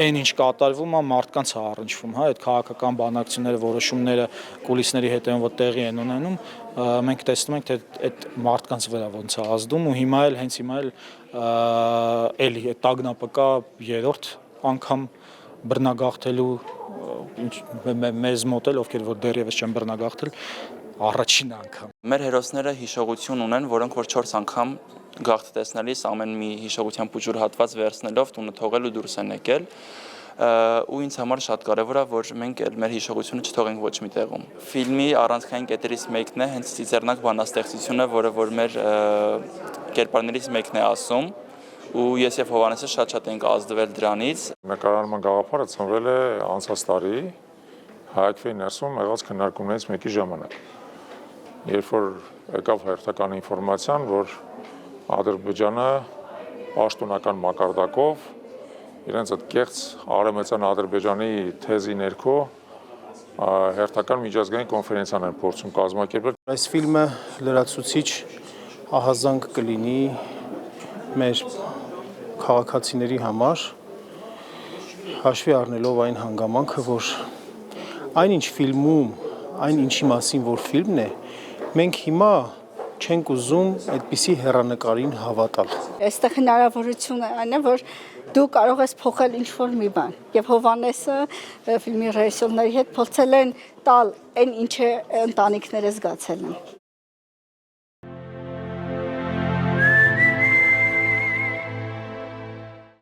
այն ինչ կատարվում է մարդկանց է առնչվում, հա, այդ քաղաքական բանակցությունները, որոշումները կուլիսների հետևում որ տեղի են ունենում, մենք տեսնում ենք թե այդ մարդկանց վրա ոնց է ազդում ու հիմա էլ հենց հիմա էլ էլի այդ տագնապը կա երրորդ անգամ բռնագաղթելու մեզ մոտ էլ ովքեր որ դեռևս չեն բռնագաղթել առաջին անգամ։ Մեր հերոսները հիշողություն ունեն, որոնք որ 4 անգամ գաղթ տեսնելիս ամեն մի հիշողության փուջուր հատված վերցնելով տունը թողել ու դուրս են եկել ու ինձ համար շատ կարևոր է որ մենք մեր հիշողությունը չթողենք ոչ մի տեղում։ Ֆիլմի առանցքային կետերից մեկն է հենց Ծիծեռնակ բանաստեղծությունը, որը որ մեր կերպարներից մեկն է ասում ու ես եւ Հովհաննեսը շատ ենք ազդվել դրանից։ Նկարահանման գաղափարը ծնվել է անցած տարի Հայաքվեի ներսում եղած քննարկումներից մեկի ժամանակ։ Երբ որ եկավ հերթական ինֆորմացիան, որ Ադրբեջանը պաշտոնական մակարդակով իրենց այդ կեղծ արևմտյան Ադրբեջանի թեզի ներքո հերթական միջազգային կոնֆերենցիան են փորձում կազմակերպել։ Այս ֆիլմը լրացուցիչ ահազանգ կլինի մեր քաղաքացիների համար, հաշվի առնելով այն հանգամանքը, որ այնինչ ֆիլմում, այն ինչի մասին որ ֆիլմն է, մենք հիմա չենք ուզում այդպիսի հեռանկարին հավատալ։ Այստեղ հնարավորությունը այն է, որ դու կարող ես փոխել ինչ-որ մի բան։ Եվ Հովհաննեսը ֆիլմի ռեժիսորների հետ փորձել են տալ այն, ինչը ընտանիքները զգացել են։